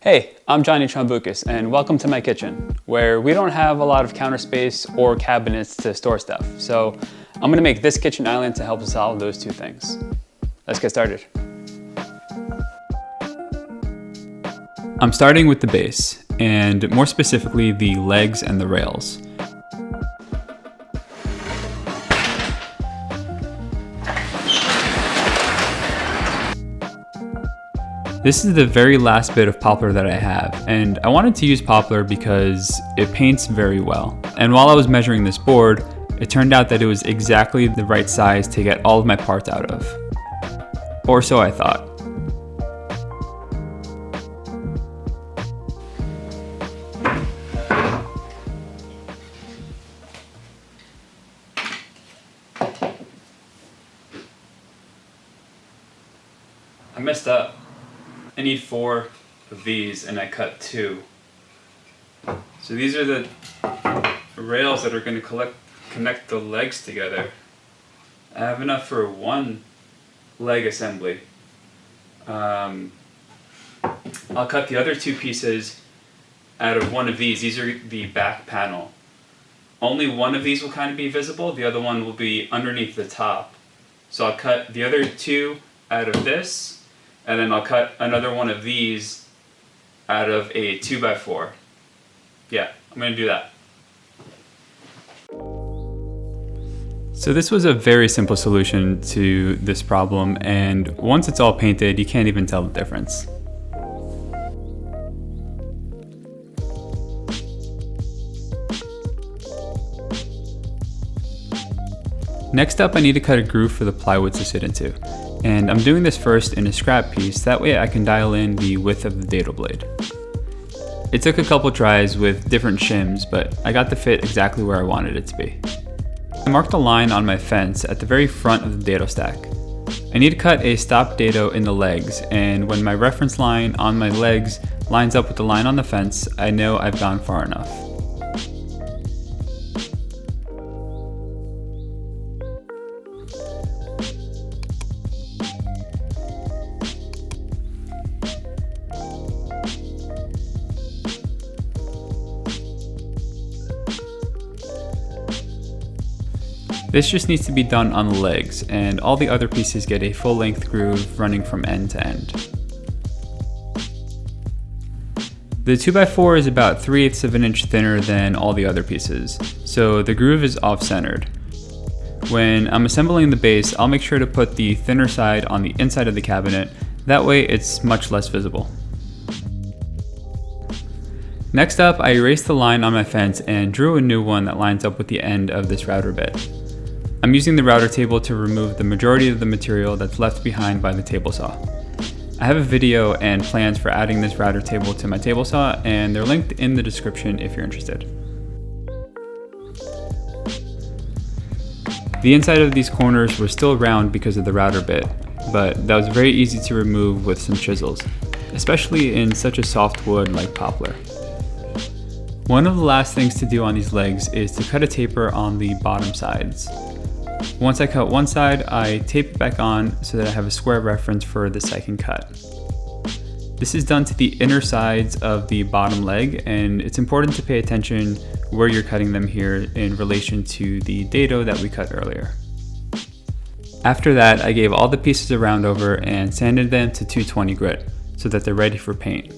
Hey, I'm Johnny Trombukas, and welcome to my kitchen, where we don't have a lot of counter space or cabinets to store stuff. So I'm gonna make this kitchen island to help us solve those two things. Let's get started. I'm starting with the base, and more specifically, the legs and the rails. This is the very last bit of poplar that I have, and I wanted to use poplar because it paints very well. And while I was measuring this board, it turned out that it was exactly the right size to get all of my parts out of. Or so I thought. I messed up. I need 4 of these and I cut 2. So these are the rails that are going to connect the legs together. I have enough for 1 leg assembly. I'll cut the other 2 pieces out of one of these. These are the back panel. Only one of these will kind of be visible, the other one will be underneath the top. So I'll cut the other 2 out of this, and then I'll cut another one of these out of a 2x4. Yeah, I'm gonna do that. So this was a very simple solution to this problem, and once it's all painted, you can't even tell the difference. Next up, I need to cut a groove for the plywood to sit into. And I'm doing this first in a scrap piece, that way I can dial in the width of the dado blade. It took a couple tries with different shims, but I got the fit exactly where I wanted it to be. I marked a line on my fence at the very front of the dado stack. I need to cut a stop dado in the legs, and when my reference line on my legs lines up with the line on the fence, I know I've gone far enough. This just needs to be done on the legs, and all the other pieces get a full-length groove running from end to end. The 2x4 is about 3/8 of an inch thinner than all the other pieces, so the groove is off-centered. When I'm assembling the base, I'll make sure to put the thinner side on the inside of the cabinet, that way it's much less visible. Next up, I erased the line on my fence and drew a new one that lines up with the end of this router bit. I'm using the router table to remove the majority of the material that's left behind by the table saw. I have a video and plans for adding this router table to my table saw, and they're linked in the description if you're interested. The inside of these corners was still round because of the router bit, but that was very easy to remove with some chisels, especially in such a soft wood like poplar. One of the last things to do on these legs is to cut a taper on the bottom sides. Once I cut one side, I tape it back on so that I have a square reference for the second cut. This is done to the inner sides of the bottom leg, and it's important to pay attention where you're cutting them here in relation to the dado that we cut earlier. After that, I gave all the pieces a round over and sanded them to 220 grit so that they're ready for paint.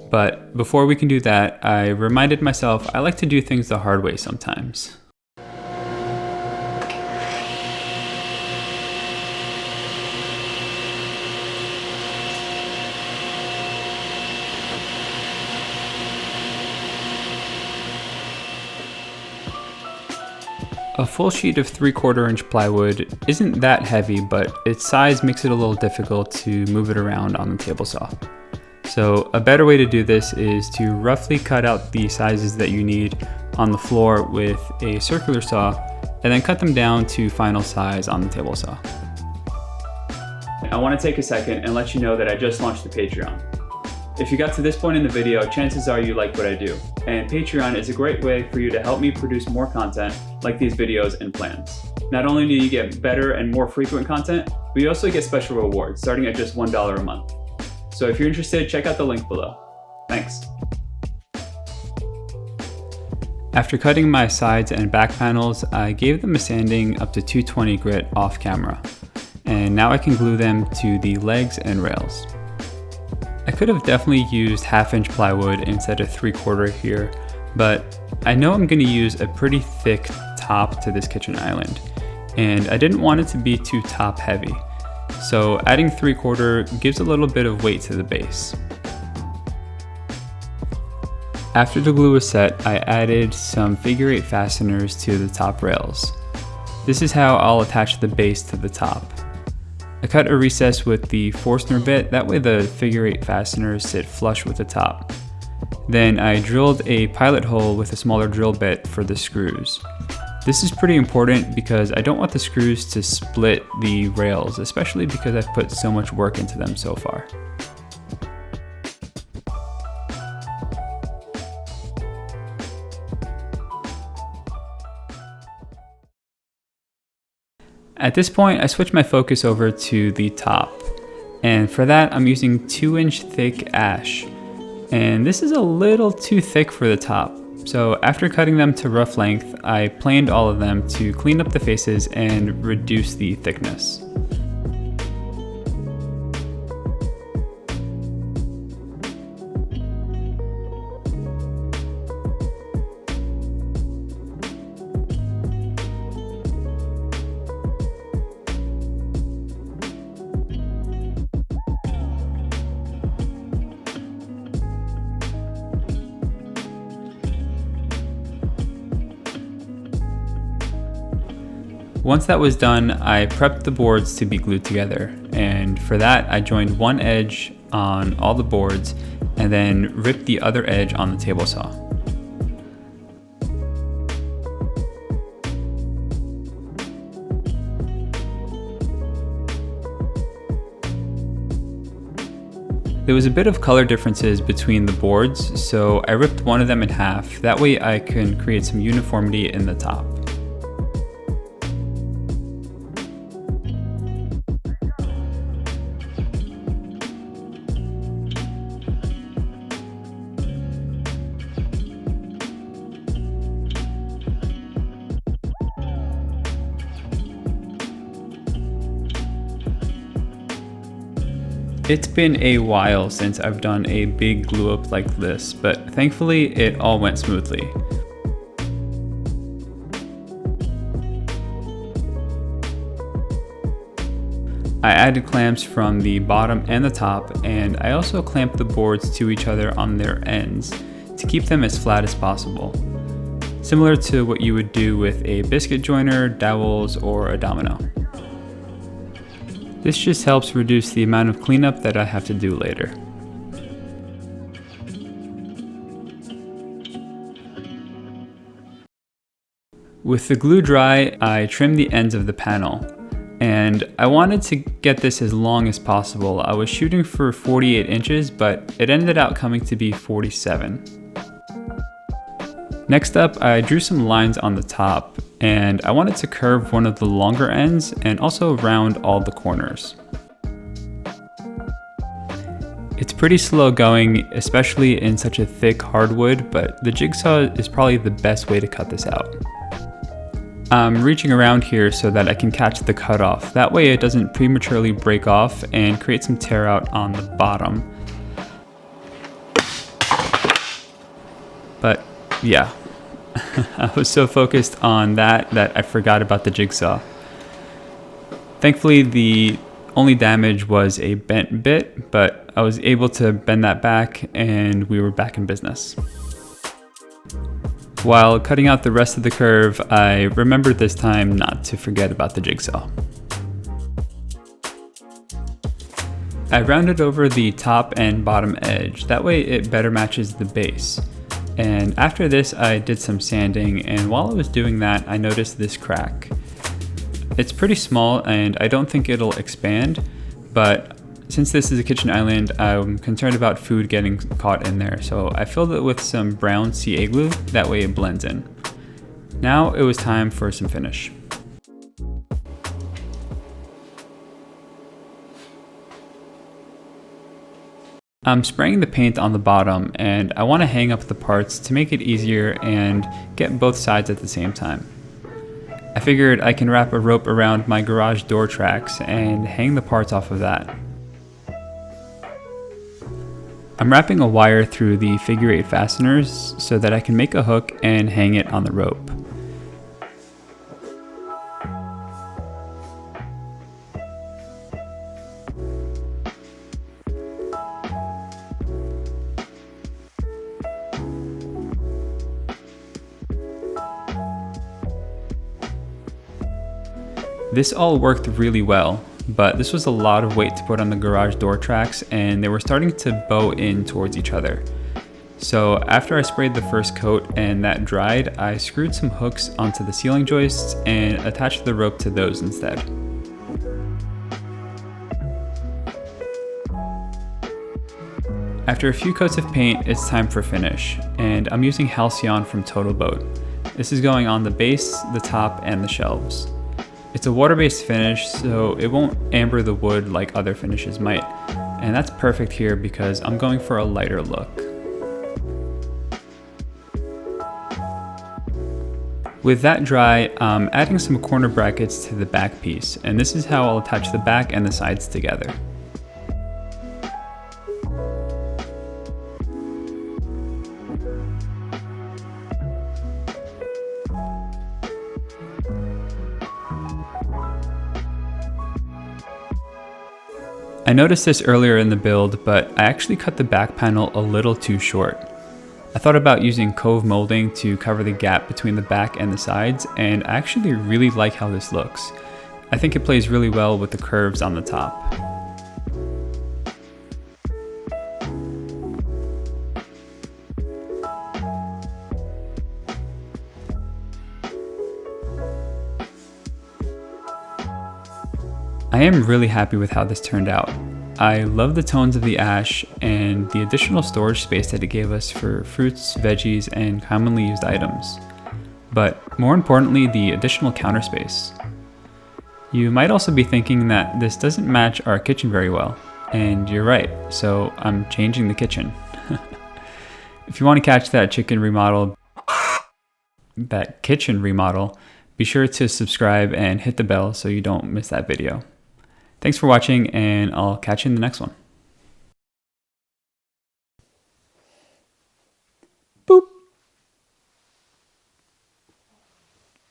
But before we can do that, I reminded myself I like to do things the hard way sometimes. A full sheet of 3/4 inch plywood isn't that heavy, but its size makes it a little difficult to move it around on the table saw. So a better way to do this is to roughly cut out the sizes that you need on the floor with a circular saw, and then cut them down to final size on the table saw. I want to take a second and let you know that I just launched the Patreon. If you got to this point in the video, chances are you like what I do, and Patreon is a great way for you to help me produce more content like these videos and plans. Not only do you get better and more frequent content, but you also get special rewards starting at just $1 a month. So if you're interested, check out the link below. Thanks. After cutting my sides and back panels, I gave them a sanding up to 220 grit off camera. And now I can glue them to the legs and rails. I could have definitely used 1/2-inch plywood instead of 3/4 here, but I know I'm going to use a pretty thick top to this kitchen island, and I didn't want it to be too top heavy, so adding 3/4 gives a little bit of weight to the base. After the glue was set, I added some figure-8 fasteners to the top rails. This is how I'll attach the base to the top. I cut a recess with the Forstner bit, that way the figure-8 fasteners sit flush with the top. Then I drilled a pilot hole with a smaller drill bit for the screws. This is pretty important because I don't want the screws to split the rails, especially because I've put so much work into them so far. At this point, I switched my focus over to the top, and for that I'm using 2-inch thick ash, and this is a little too thick for the top. So after cutting them to rough length, I planed all of them to clean up the faces and reduce the thickness. Once that was done, I prepped the boards to be glued together, and for that I joined one edge on all the boards and then ripped the other edge on the table saw. There was a bit of color differences between the boards, so I ripped one of them in half, that way I can create some uniformity in the top. It's been a while since I've done a big glue up like this, but thankfully it all went smoothly. I added clamps from the bottom and the top, and I also clamped the boards to each other on their ends to keep them as flat as possible, similar to what you would do with a biscuit joiner, dowels, or a domino. This just helps reduce the amount of cleanup that I have to do later. With the glue dry, I trimmed the ends of the panel, and I wanted to get this as long as possible. I was shooting for 48 inches, but it ended up coming to be 47. Next up, I drew some lines on the top, and I wanted to curve one of the longer ends and also round all the corners. It's pretty slow going, especially in such a thick hardwood, but the jigsaw is probably the best way to cut this out. I'm reaching around here so that I can catch the cutoff. That way it doesn't prematurely break off and create some tear out on the bottom. But yeah, I was so focused on that I forgot about the jigsaw. Thankfully, the only damage was a bent bit, but I was able to bend that back and we were back in business. While cutting out the rest of the curve, I remembered this time not to forget about the jigsaw. I rounded over the top and bottom edge, that way it better matches the base. And after this, I did some sanding, and while I was doing that, I noticed this crack. It's pretty small and I don't think it'll expand, but since this is a kitchen island, I'm concerned about food getting caught in there, so I filled it with some brown CA glue, that way it blends in. Now it was time for some finish. I'm spraying the paint on the bottom, and I want to hang up the parts to make it easier and get both sides at the same time. I figured I can wrap a rope around my garage door tracks and hang the parts off of that. I'm wrapping a wire through the figure 8 fasteners so that I can make a hook and hang it on the rope. This all worked really well, but this was a lot of weight to put on the garage door tracks, and they were starting to bow in towards each other. So after I sprayed the first coat and that dried, I screwed some hooks onto the ceiling joists and attached the rope to those instead. After a few coats of paint, it's time for finish, and I'm using Halcyon from Total Boat. This is going on the base, the top, and the shelves. It's a water-based finish, so it won't amber the wood like other finishes might, and that's perfect here because I'm going for a lighter look. With that dry, I'm adding some corner brackets to the back piece, and this is how I'll attach the back and the sides together. I noticed this earlier in the build, but I actually cut the back panel a little too short. I thought about using cove molding to cover the gap between the back and the sides, and I actually really like how this looks. I think it plays really well with the curves on the top. I am really happy with how this turned out. I love the tones of the ash and the additional storage space that it gave us for fruits, veggies, and commonly used items. But more importantly, the additional counter space. You might also be thinking that this doesn't match our kitchen very well, and you're right, so I'm changing the kitchen. If you want to catch that kitchen remodel, be sure to subscribe and hit the bell so you don't miss that video. Thanks for watching, and I'll catch you in the next one.